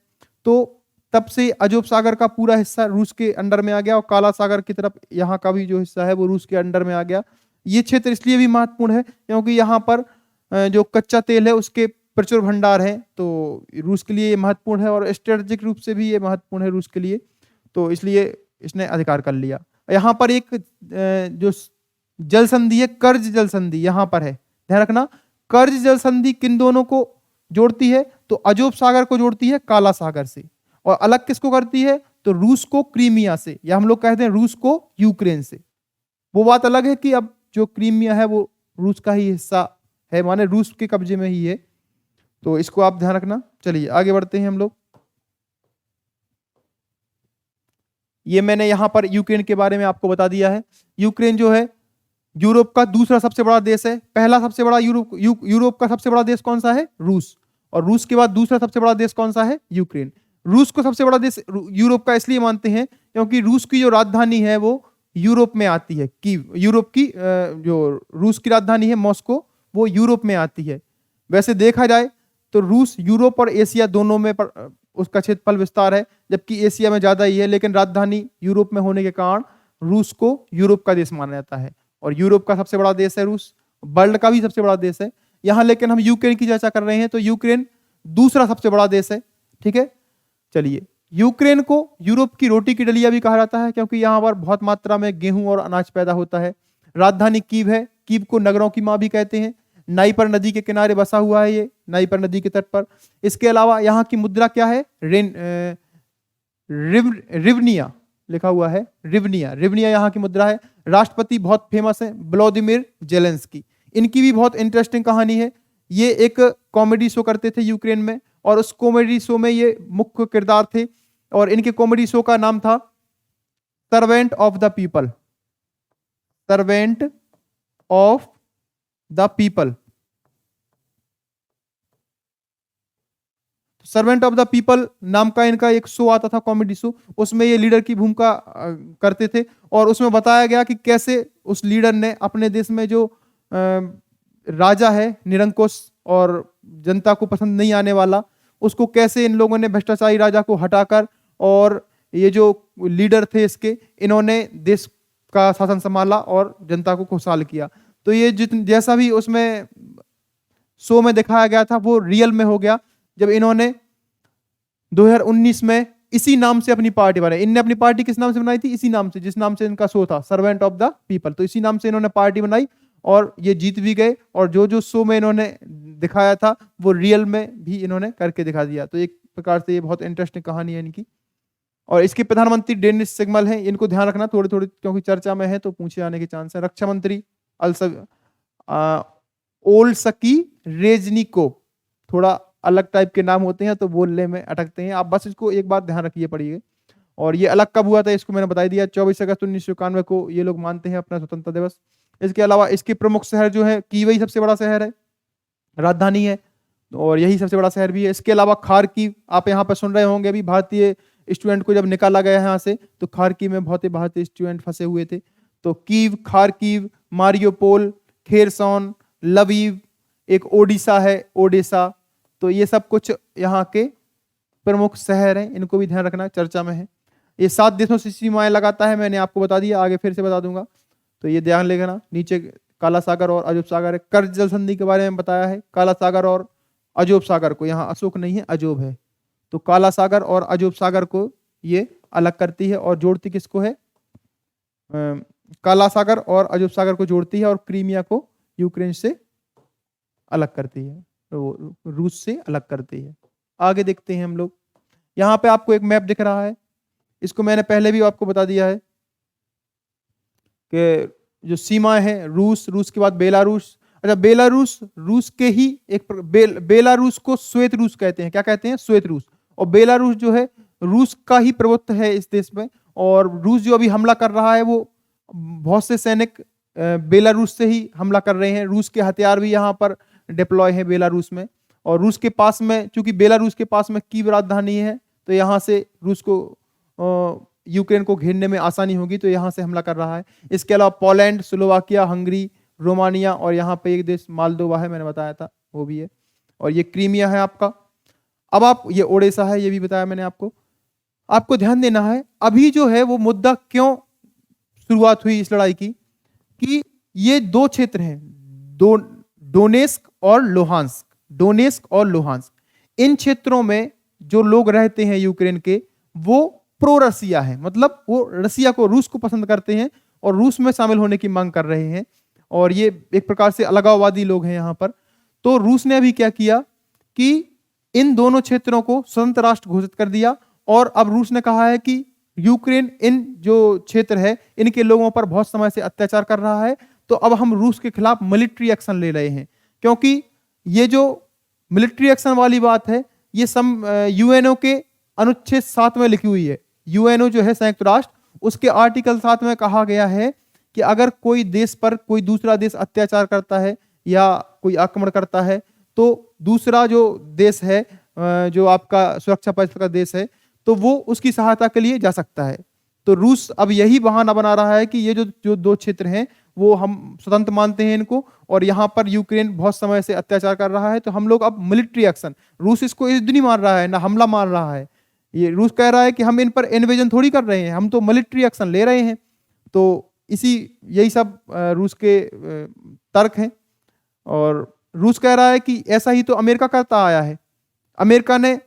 [SPEAKER 1] तो तब से अजोब सागर का पूरा हिस्सा रूस के अंडर में आ गया और काला सागर की तरफ यहाँ का भी जो हिस्सा है वो रूस के अंडर में आ गया। ये क्षेत्र इसलिए भी महत्वपूर्ण है क्योंकि यहाँ पर जो कच्चा तेल है उसके प्रचुर भंडार हैं, तो रूस के लिए ये महत्वपूर्ण है और स्ट्रेटेजिक रूप से भी ये महत्वपूर्ण है रूस के लिए, तो इसलिए इसने अधिकार कर लिया। यहाँ पर एक जो जल संधि है, कर्ज जल संधि यहाँ पर है, ध्यान रखना। कर्ज जल संधि किन दोनों को जोड़ती है? तो अजोब सागर को जोड़ती है काला सागर से, और अलग किसको करती है? तो रूस को क्रीमिया से, या हम लोग कहते हैं रूस को यूक्रेन से। वो बात अलग है कि अब जो क्रीमिया है वो रूस का ही हिस्सा है, माने रूस के कब्जे में ही है, तो इसको आप ध्यान रखना। चलिए आगे बढ़ते हैं हम लोग। ये मैंने यहां पर यूक्रेन के बारे में आपको बता दिया है। यूक्रेन जो है यूरोप का दूसरा सबसे बड़ा देश है। पहला सबसे बड़ा यूरोप का सबसे बड़ा देश कौन सा है? रूस। और रूस के बाद दूसरा सबसे बड़ा देश कौन सा है? यूक्रेन। रूस को सबसे बड़ा देश यूरोप का इसलिए मानते हैं क्योंकि रूस की जो राजधानी है वो यूरोप में आती है। कीव, यूरोप की जो रूस की राजधानी है मॉस्को, वो यूरोप में आती है। वैसे देखा जाए तो रूस यूरोप और एशिया दोनों में उसका क्षेत्रफल विस्तार है, जबकि एशिया में ज्यादा ही है, लेकिन राजधानी यूरोप में होने के कारण रूस को यूरोप का देश माना जाता है। और यूरोप का सबसे बड़ा देश है रूस, वर्ल्ड का भी सबसे बड़ा देश है। यहाँ लेकिन हम यूक्रेन की चर्चा कर रहे हैं, तो यूक्रेन दूसरा सबसे बड़ा देश है। ठीक है, चलिए, यूक्रेन को यूरोप की रोटी की डलिया भी कहा जाता है क्योंकि यहाँ पर बहुत मात्रा में गेहूं और अनाज पैदा होता है। राजधानी कीव है, कीव को नगरों की माँ भी कहते हैं। नाइपर नदी के किनारे बसा हुआ है ये, नाइपर नदी के तट पर। इसके अलावा यहाँ की मुद्रा क्या है? रिवनिया लिखा हुआ है, रिवनिया, रिवनिया यहाँ की मुद्रा है। राष्ट्रपति बहुत फेमस है, व्लादिमीर जेलेंस्की। इनकी भी बहुत इंटरेस्टिंग कहानी है। ये एक कॉमेडी शो करते थे यूक्रेन में, और उस कॉमेडी शो में ये मुख्य किरदार थे, और इनके कॉमेडी शो का नाम था servant of the people. Servant of the people. Servant of the people नाम का इनका एक शो आता था, कॉमेडी शो। उसमें ये लीडर की भूमिका करते थे, और उसमें बताया गया कि कैसे उस लीडर ने अपने देश में जो राजा है निरंकुश और जनता को पसंद नहीं आने वाला, उसको कैसे इन लोगों ने भ्रष्टाचारी राजा को हटाकर, और ये जो लीडर थे इसके, इन्होंने देश का शासन संभाला और जनता को खुशहाल किया। तो ये जैसा भी उसमें शो में दिखाया गया था वो रियल में हो गया, जब इन्होंने 2019 में इसी नाम से अपनी पार्टी बनाई। इनने अपनी पार्टी किस नाम से बनाई थी? इसी नाम से, जिस नाम से इनका शो था, सर्वेंट ऑफ द पीपल। तो इसी नाम से इन्होंने पार्टी बनाई और ये जीत भी गए, और जो जो शो में इन्होंने दिखाया था वो रियल में भी इन्होंने करके दिखा दिया। तो एक प्रकार से ये बहुत इंटरेस्टिंग कहानी है इनकी। और इसके प्रधानमंत्री डेनिस सिग्मल हैं, इनको ध्यान रखना थोड़ी थोड़ी, क्योंकि चर्चा में है तो पूछे जाने के चांस है। रक्षा मंत्री ओल्सकी रेजनिको, थोड़ा अलग टाइप के नाम होते हैं तो बोलने में अटकते हैं, आप बस इसको एक बात ध्यान रखिए, पढ़िए। और ये अलग कब हुआ था इसको मैंने बता दिया, 24 अगस्त 1991 को ये लोग मानते हैं अपना स्वतंत्रता दिवस। इसके अलावा इसके प्रमुख शहर जो है, कीव सबसे बड़ा शहर है, राजधानी है, और यही सबसे बड़ा शहर भी है। इसके अलावा खारकीव, आप यहाँ पर सुन रहे होंगे, अभी भारतीय स्टूडेंट को जब निकाला गया यहाँ से तो खारकीव में बहुत ही भारतीय स्टूडेंट फंसे हुए थे। तो Kyiv, Kharkiv, Mariupol, Kherson, Lviv, एक ओडिशा है, ओडेसा। तो ये सब कुछ यहाँ के प्रमुख शहर हैं, इनको भी ध्यान रखना, चर्चा में है। ये 7 देशों से सीमाएं लगाता है, मैंने आपको बता दिया, आगे फिर से बता दूंगा, तो ये ध्यान लेना। नीचे काला सागर और अजोब सागर है। कर्ज जल संधि के बारे में बताया है, काला सागर और अजोब सागर को, यहाँ अशोक नहीं है अजोब है, तो काला सागर और अजोब सागर को ये अलग करती है, और जोड़ती किसको है? काला सागर और अजोब सागर को जोड़ती है, और क्रीमिया को यूक्रेन से अलग करती है, तो रूस से अलग करती है। आगे देखते हैं हम लोग। यहाँ पे आपको एक मैप दिख रहा है, इसको मैंने पहले भी आपको बता दिया है कि जो सीमा है रूस, रूस के बाद बेलारूस। अच्छा, बेलारूस रूस के ही एक बेलारूस को श्वेत रूस कहते हैं। क्या कहते हैं? श्वेत रूस। और बेलारूस जो है रूस का ही प्रभुत्व है इस देश में, और रूस जो अभी हमला कर रहा है वो बहुत से सैनिक बेलारूस से ही हमला कर रहे हैं। रूस के हथियार भी यहाँ पर डिप्लॉय है बेलारूस में, और रूस के पास में, चूंकि बेलारूस के पास में कीव राजधानी है, तो यहाँ से रूस को यूक्रेन को घेरने में आसानी होगी, तो यहाँ से हमला कर रहा है। इसके अलावा पोलैंड, स्लोवाकिया, हंगरी, रोमानिया, और यहाँ पे एक देश मालदोवा है, मैंने बताया था वो भी है, और ये क्रीमिया है आपका। अब आप, ये ओडिशा है, ये भी बताया मैंने आपको। आपको ध्यान देना है अभी जो है वो मुद्दा क्यों शुरुआत हुई इस लड़ाई की, कि ये 2 क्षेत्र हैं, डोनेस्क और लुहांस्क। डोनेस्क और लुहांस्क, इन क्षेत्रों में जो लोग रहते हैं यूक्रेन के, वो प्रो रसिया है, मतलब वो रसिया को, रूस को पसंद करते हैं और रूस में शामिल होने की मांग कर रहे हैं, और ये एक प्रकार से अलगाववादी लोग हैं यहाँ पर। तो रूस ने अभी क्या किया कि इन दोनों क्षेत्रों को स्वतंत्र राष्ट्र घोषित कर दिया, और अब रूस ने कहा है कि यूक्रेन इन जो क्षेत्र है इनके लोगों पर बहुत समय से अत्याचार कर रहा है, तो अब हम रूस के खिलाफ मिलिट्री एक्शन ले रहे हैं। क्योंकि ये जो मिलिट्री एक्शन वाली बात है, ये यूएनओ के अनुच्छेद 7 में लिखी हुई है। यूएनओ जो है संयुक्त राष्ट्र, उसके आर्टिकल 7 में कहा गया है कि अगर कोई देश पर कोई दूसरा देश अत्याचार करता है या कोई आक्रमण करता है, तो दूसरा जो देश है जो आपका सुरक्षा परिषद का देश है, तो वो उसकी सहायता के लिए जा सकता है। तो रूस अब यही बहाना बना रहा है कि ये जो जो 2 क्षेत्र हैं, वो हम स्वतंत्र मानते हैं इनको, और यहाँ पर यूक्रेन बहुत समय से अत्याचार कर रहा है, तो हम लोग अब मिलिट्री एक्शन, रूस इसको युद्ध नहीं मार रहा है, ना हमला मार रहा है। ये रूस कह रहा है कि हम इन पर इन्वेजन थोड़ी कर रहे हैं, हम तो मिलिट्री एक्शन ले रहे हैं। तो इसी यही सब रूस के तर्क हैं। और रूस कह रहा है कि ऐसा ही तो अमेरिका करता आया है। अमेरिका ने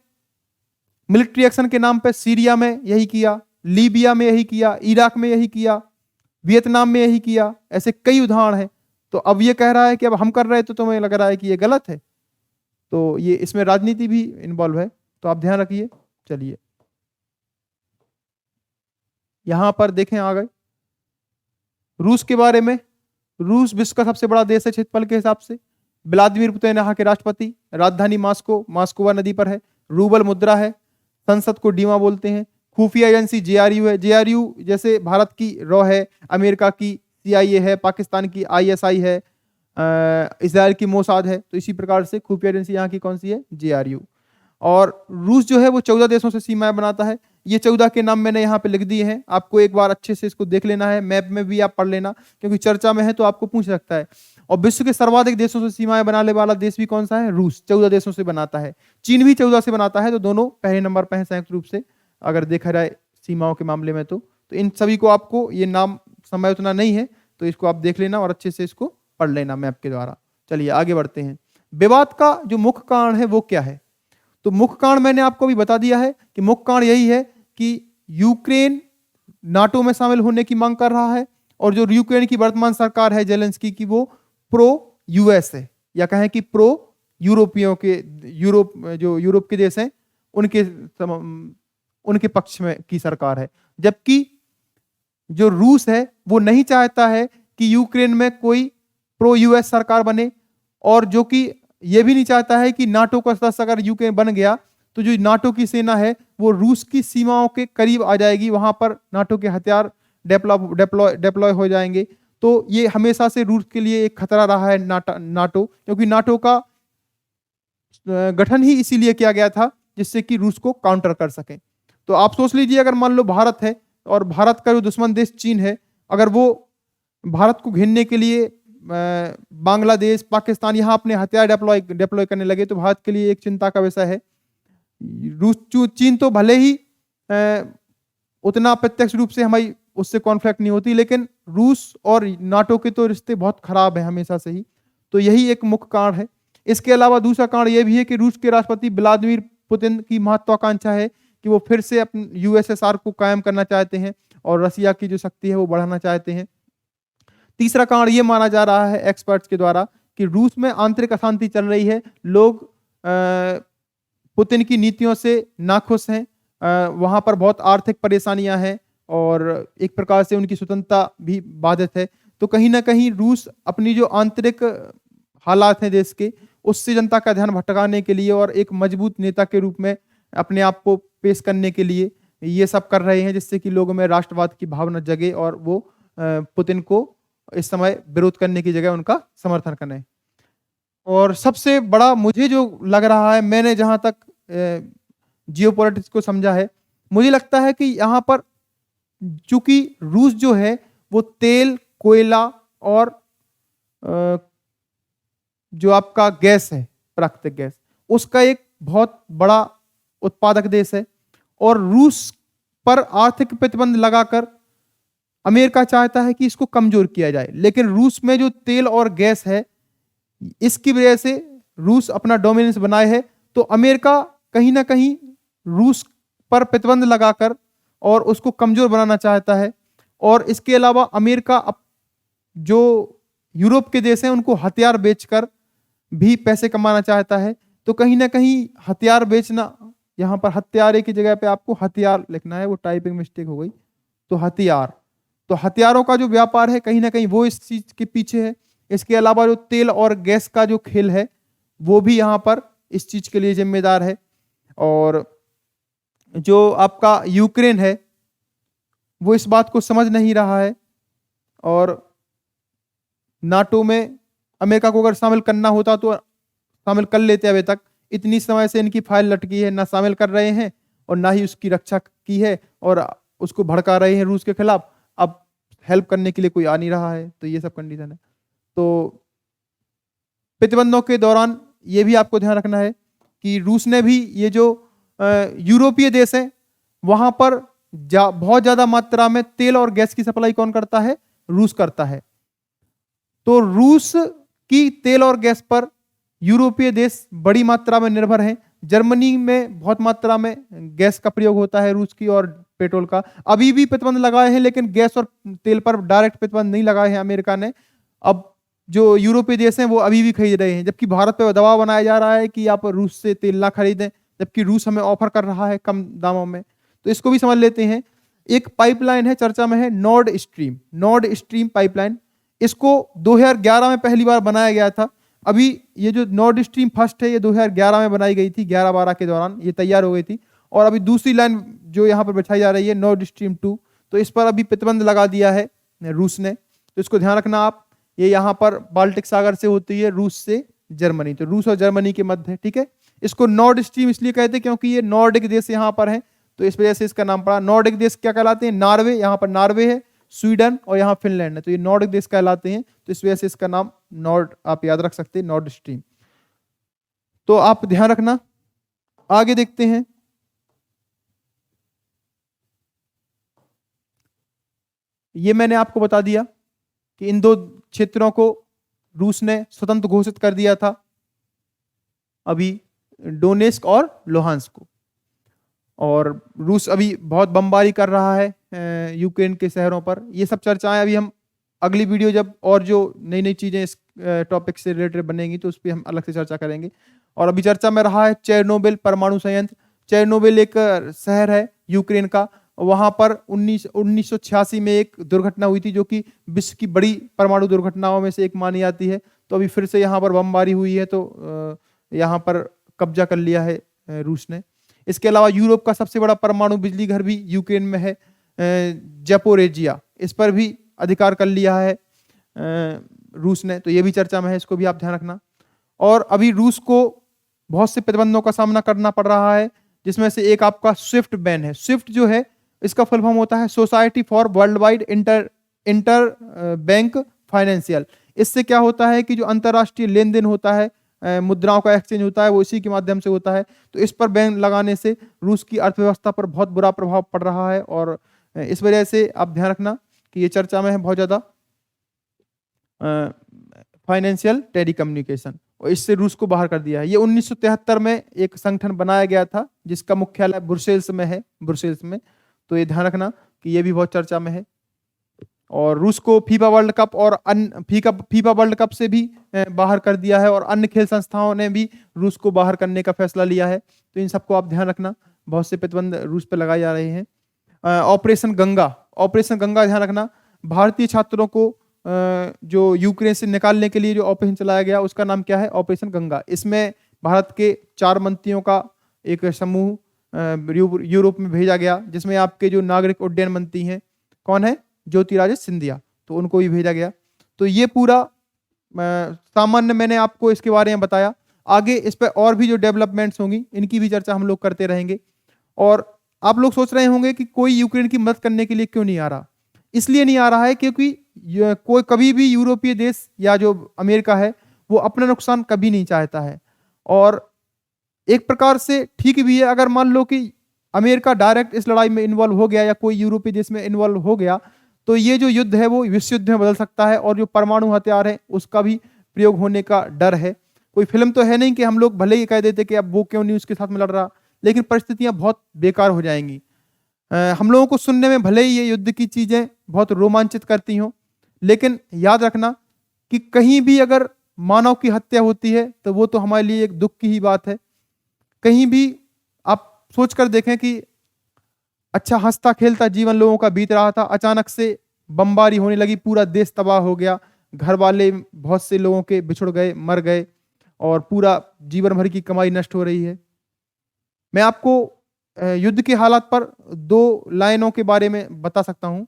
[SPEAKER 1] मिलिट्री एक्शन के नाम पे सीरिया में यही किया, लीबिया में यही किया, इराक में यही किया, वियतनाम में यही किया, ऐसे कई उदाहरण हैं। तो अब ये कह रहा है कि अब हम कर रहे हैं, तो तुम्हें लग रहा है कि ये गलत है। तो ये इसमें राजनीति भी इन्वॉल्व है, तो आप ध्यान रखिए। चलिए यहां पर देखें आ गए रूस के बारे में। रूस विश्व का सबसे बड़ा देश है क्षेत्रफल के हिसाब से। व्लादिमीर पुतिन यहाँ के राष्ट्रपति, राजधानी मास्को, मास्कोवा नदी पर है, रूबल मुद्रा है, संसद को डीमा बोलते हैं, खुफिया एजेंसी जेआरयू है। जेआरयू जैसे भारत की रॉ है, अमेरिका की सीआईए है, पाकिस्तान की आईएसआई है, इसराइल की मोसाद है। तो इसी प्रकार से खुफिया एजेंसी यहाँ की कौन सी है? जेआरयू। और रूस जो है वो 14 देशों से सीमाएं बनाता है। ये 14 के नाम मैंने यहाँ पे लिख दिए हैं, आपको एक बार अच्छे से इसको देख लेना है, मैप में भी आप पढ़ लेना, क्योंकि चर्चा में है तो आपको पूछ सकता है। और विश्व के सर्वाधिक देशों से सीमाएं बनाने वाला देश भी कौन सा है? रूस, 14 देशों से बनाता है। चीन भी 14 से बनाता है, तो दोनों पहले नंबर पर हैं संयुक्त रूप से, अगर देखा जाए सीमाओं के मामले में। तो इन सभी को आपको ये नाम समय उतना नहीं है, तो इसको आप देख लेना और अच्छे से इसको पढ़ लेना मैप के द्वारा। चलिए आगे बढ़ते हैं। विवाद का जो मुख्य कारण है वो क्या है? तो मुख्य कारण मैंने आपको भी बता दिया है कि मुख्य कारण यही है कि यूक्रेन नाटो में शामिल होने की मांग कर रहा है, और जो यूक्रेन की वर्तमान सरकार है जेलेंस्की की, वो प्रो यूएस है, या कहें कि प्रो यूरोपियों के, यूरोप के देश हैं उनके पक्ष में की सरकार है। जबकि जो रूस है वो नहीं चाहता है कि यूक्रेन में कोई प्रो यूएस सरकार बने, और जो कि ये भी नहीं चाहता है कि नाटो का सदस्य अगर यूक्रेन बन गया तो जो नाटो की सेना है वो रूस की सीमाओं के करीब आ जाएगी, वहां पर नाटो के हथियार डेप्लॉय हो जाएंगे। तो ये हमेशा से रूस के लिए एक खतरा रहा है नाटो, क्योंकि नाटो का गठन ही इसीलिए किया गया था जिससे कि रूस को काउंटर कर सके। तो आप सोच लीजिए, अगर मान लो भारत है और भारत का जो दुश्मन देश चीन है, अगर वो भारत को घेरने के लिए बांग्लादेश, पाकिस्तान यहाँ अपने हथियार डेप्लॉय करने लगे, तो भारत के लिए एक चिंता का विषय है। चीन तो भले ही उतना प्रत्यक्ष रूप से हमारी उससे कॉन्फ्लिक्ट नहीं होती, लेकिन रूस और नाटो के तो रिश्ते बहुत खराब है हमेशा से ही। तो यही एक मुख्य कारण है। इसके अलावा दूसरा कारण यह भी है कि रूस के राष्ट्रपति व्लादिमीर पुतिन की महत्वाकांक्षा है कि वो फिर से अपने यूएसएसआर को कायम करना चाहते हैं, और रसिया की जो शक्ति है वो बढ़ाना चाहते हैं। तीसरा कारण ये माना जा रहा है एक्सपर्ट्स के द्वारा कि रूस में आंतरिक अशांति चल रही है, लोग पुतिन की नीतियों से नाखुश हैं, वहां पर बहुत आर्थिक परेशानियां हैं, और एक प्रकार से उनकी स्वतंत्रता भी बाधित है। तो कहीं ना कहीं रूस अपनी जो आंतरिक हालात हैं देश के, उससे जनता का ध्यान भटकाने के लिए और एक मजबूत नेता के रूप में अपने आप को पेश करने के लिए ये सब कर रहे हैं, जिससे कि लोगों में राष्ट्रवाद की भावना जगे और वो पुतिन को इस समय विरोध करने की जगह उनका समर्थन करें। और सबसे बड़ा मुझे जो लग रहा है, मैंने जहां तक जियोपॉलिटिक्स को समझा है, मुझे लगता है कि यहाँ पर चूंकि रूस जो है वो तेल, कोयला और जो आपका गैस है, प्राकृतिक गैस, उसका एक बहुत बड़ा उत्पादक देश है, और रूस पर आर्थिक प्रतिबंध लगाकर अमेरिका चाहता है कि इसको कमजोर किया जाए। लेकिन रूस में जो तेल और गैस है, इसकी वजह से रूस अपना डोमिनेंस बनाए है, तो अमेरिका कहीं ना कहीं रूस पर प्रतिबंध लगाकर और उसको कमजोर बनाना चाहता है। और इसके अलावा अमेरिका जो यूरोप के देश हैं उनको हथियार बेचकर भी पैसे कमाना चाहता है। तो कहीं ना कहीं हथियार बेचना, यहाँ पर हत्यारे की जगह पे आपको हथियार लिखना है, वो टाइपिंग मिस्टेक हो गई, तो हथियार, तो हथियारों का जो व्यापार है कहीं ना कहीं वो इस चीज के पीछे है। इसके अलावा जो तेल और गैस का जो खेल है वो भी यहाँ पर इस चीज के लिए जिम्मेदार है। और जो आपका यूक्रेन है वो इस बात को समझ नहीं रहा है, और नाटो में अमेरिका को अगर शामिल करना होता तो शामिल कर लेते अभी तक। इतनी समय से इनकी फाइल लटकी है, ना शामिल कर रहे हैं और ना ही उसकी रक्षा की है और उसको भड़का रहे हैं रूस के खिलाफ। अब हेल्प करने के लिए कोई आ नहीं रहा है, तो ये सब कंडीशन है। तो प्रतिबंधों के दौरान ये भी आपको ध्यान रखना है कि रूस ने भी ये जो यूरोपीय देश हैं वहां पर बहुत ज्यादा मात्रा में तेल और गैस की सप्लाई कौन करता है? रूस करता है। तो रूस की तेल और गैस पर यूरोपीय देश बड़ी मात्रा में निर्भर हैं। जर्मनी में बहुत मात्रा में गैस का प्रयोग होता है रूस की और पेट्रोल का। अभी भी प्रतिबंध लगाए हैं, लेकिन गैस और तेल पर डायरेक्ट प्रतिबंध नहीं लगाए हैं अमेरिका ने। अब जो यूरोपीय देश हैं वो अभी भी खरीद रहे हैं, जबकि भारत पर दबाव बनाया जा रहा है कि आप रूस से तेल ना खरीदें, जबकि रूस हमें ऑफर कर रहा है कम दामों में। तो इसको भी समझ लेते हैं। एक पाइपलाइन है, चर्चा में है, Nord stream. Nord stream pipeline, इसको 2011 में पहली बार बनाया गया था। अभी ये जो नॉर्ड स्ट्रीम फर्स्ट है ये 2011 में बनाई गई थी, 11-12 के दौरान ये तैयार हो गई थी। और अभी दूसरी लाइन जो यहाँ पर बिछाई जा रही है नॉर्ड स्ट्रीम 2, तो इस पर अभी प्रतिबंध लगा दिया है रूस ने। तो इसको ध्यान रखना आप। ये यहाँ पर बाल्टिक सागर से होती है, रूस से जर्मनी, तो रूस और जर्मनी के मध्य है, ठीक है। इसको नॉर्ड स्ट्रीम इसलिए कहते हैं क्योंकि ये नॉर्डिक देश यहाँ पर है, तो इस वजह से इसका नाम पड़ा। नॉर्डिक देश क्या कहलाते हैं? नॉर्वे, यहाँ पर नॉर्वे है, स्वीडन और यहाँ फिनलैंड है, तो ये नॉर्डिक देश कहलाते हैं। तो इस वजह से इसका नाम नॉर्ड आप याद रख सकते हैं, नॉर्ड स्ट्रीम। तो आप ध्यान रखना। आगे देखते हैं। ये मैंने आपको बता दिया कि इन दो क्षेत्रों को रूस ने स्वतंत्र घोषित कर दिया था, अभी डोनेस्क और लुहांस्क को। और रूस अभी बहुत बमबारी कर रहा है यूक्रेन के शहरों पर। ये सब चर्चाएं अभी हम अगली वीडियो जब और जो नई नई चीजें इस टॉपिक से रिलेटेड बनेंगी तो उस पर हम अलग से चर्चा करेंगे। और अभी चर्चा में रहा है चेरनोबिल परमाणु संयंत्र। चेरनोबिल एक शहर है यूक्रेन का, वहां पर 1986 में एक दुर्घटना हुई थी जो कि विश्व की बड़ी परमाणु दुर्घटनाओं में से एक मानी जाती है। तो अभी फिर से यहाँ पर बमबारी हुई है, तो यहाँ पर कब्जा कर लिया है रूस ने। इसके अलावा यूरोप का सबसे बड़ा परमाणु बिजली घर भी यूक्रेन में है, ज़ैपोरिज़िया, इस पर भी अधिकार कर लिया है रूस ने, तो ये भी चर्चा में है, इसको भी आप ध्यान रखना। और अभी रूस को बहुत से प्रतिबंधों का सामना करना पड़ रहा है, जिसमें से एक आपका स्विफ्ट बैन है। स्विफ्ट जो है इसका फुल फॉर्म होता है society for world wide inter bank financial. इससे क्या होता है कि जो अंतरराष्ट्रीय लेन देन होता है, मुद्राओं का एक्सचेंज होता है, वो इसी के माध्यम से होता है। तो इस पर बैन लगाने से रूस की अर्थव्यवस्था पर बहुत बुरा प्रभाव पड़ रहा है। और इस वजह से आप ध्यान रखना कि ये चर्चा में है बहुत ज़्यादा फाइनेंशियल टेलीकम्युनिकेशन, और इससे रूस को बाहर कर दिया है। ये 1973 में एक संगठन बनाया गया था जिसका मुख्यालय ब्रुसेल्स में है, ब्रुसेल्स में। तो ये ध्यान रखना कि ये भी बहुत चर्चा में है। और रूस को फीफा वर्ल्ड कप और फीफा वर्ल्ड कप से भी बाहर कर दिया है, और अन्य खेल संस्थाओं ने भी रूस को बाहर करने का फैसला लिया है। तो इन सबको आप ध्यान रखना, बहुत से प्रतिबंध रूस पर लगाए जा रहे हैं। ऑपरेशन गंगा, ऑपरेशन गंगा ध्यान रखना। भारतीय छात्रों को जो यूक्रेन से निकालने के लिए जो ऑपरेशन चलाया गया उसका नाम क्या है? ऑपरेशन गंगा। इसमें भारत के 4 मंत्रियों का एक समूह यूरोप में भेजा गया, जिसमें आपके जो नागरिक उड्डयन मंत्री हैं, कौन है? ज्योतिरादित्य सिंधिया, तो उनको भी भेजा गया। तो ये पूरा सामान्य मैंने आपको इसके बारे में बताया। आगे इस पर और भी जो डेवलपमेंट्स होंगी इनकी भी चर्चा हम लोग करते रहेंगे। और आप लोग सोच रहे होंगे कि कोई यूक्रेन की मदद करने के लिए क्यों नहीं आ रहा। इसलिए नहीं आ रहा है क्योंकि कोई कभी भी यूरोपीय देश या जो अमेरिका है वो अपना नुकसान कभी नहीं चाहता है। और एक प्रकार से ठीक भी है, अगर मान लो कि अमेरिका डायरेक्ट इस लड़ाई में इन्वॉल्व हो गया या कोई यूरोपीय देश में इन्वॉल्व हो गया, तो ये जो युद्ध है वो विश्व युद्ध में बदल सकता है, और जो परमाणु हथियार है उसका भी प्रयोग होने का डर है। कोई फिल्म तो है नहीं कि हम लोग भले ही कह देते कि अब वो क्यों नहीं उसके साथ में लड़ रहा, लेकिन परिस्थितियां बहुत बेकार हो जाएंगी। हम लोगों को सुनने में भले ही ये युद्ध की चीजें बहुत रोमांचित करती हों, लेकिन याद रखना कि कहीं भी अगर मानव की हत्या होती है तो वो तो हमारे लिए एक दुख की ही बात है। कहीं भी आप सोच कर देखें कि अच्छा हंसता खेलता जीवन लोगों का बीत रहा था, अचानक से बमबारी होने लगी, पूरा देश तबाह हो गया, घर वाले बहुत से लोगों के बिछुड़ गए, मर गए, और पूरा जीवन भर की कमाई नष्ट हो रही है। मैं आपको युद्ध के हालात पर 2 लाइनों के बारे में बता सकता हूं।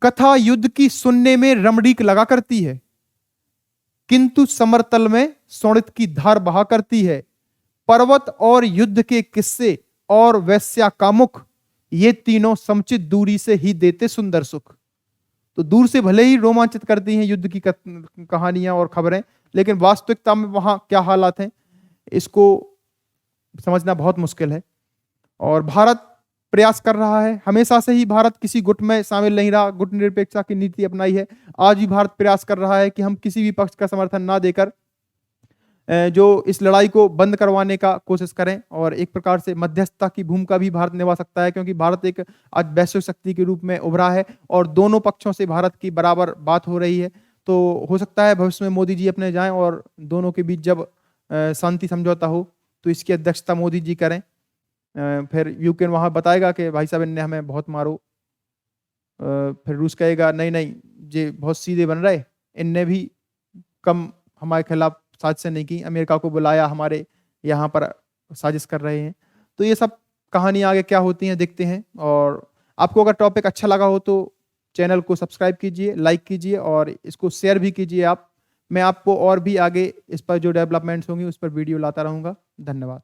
[SPEAKER 1] कथा युद्ध की सुनने में रमणीक लगा करती है, किंतु समरतल में शोणित की धार बहा करती है। पर्वत और युद्ध के किस्से और वैश्या कामुक, ये तीनों समुचित दूरी से ही देते सुंदर सुख। तो दूर से भले ही रोमांचित करती हैं युद्ध की कहानियां और खबरें, लेकिन वास्तविकता में वहां क्या हालात हैं इसको समझना बहुत मुश्किल है। और भारत प्रयास कर रहा है, हमेशा से ही भारत किसी गुट में शामिल नहीं रहा, गुट निरपेक्षता की नीति अपनाई है। आज भी भारत प्रयास कर रहा है कि हम किसी भी पक्ष का समर्थन ना देकर जो इस लड़ाई को बंद करवाने का कोशिश करें, और एक प्रकार से मध्यस्थता की भूमिका भी भारत निभा सकता है, क्योंकि भारत एक आज वैश्विक शक्ति के रूप में उभरा है और दोनों पक्षों से भारत की बराबर बात हो रही है। तो हो सकता है भविष्य में मोदी जी अपने जाएं और दोनों के बीच जब शांति समझौता हो तो इसकी अध्यक्षता मोदी जी करें। फिर यूक्रेन वहां बताएगा कि भाई साहब इनने हमें बहुत मारो, फिर रूस कहेगा नहीं नहीं ये बहुत सीधे बन रहे, इनने भी कम हमारे खिलाफ साजिश नहीं की, अमेरिका को बुलाया, हमारे यहाँ पर साजिश कर रहे हैं। तो ये सब कहानी आगे क्या होती हैं देखते हैं। और आपको अगर टॉपिक अच्छा लगा हो तो चैनल को सब्सक्राइब कीजिए, लाइक कीजिए और इसको शेयर भी कीजिए आप। मैं आपको और भी आगे इस पर जो डेवलपमेंट्स होंगी उस पर वीडियो लाता रहूँगा। धन्यवाद।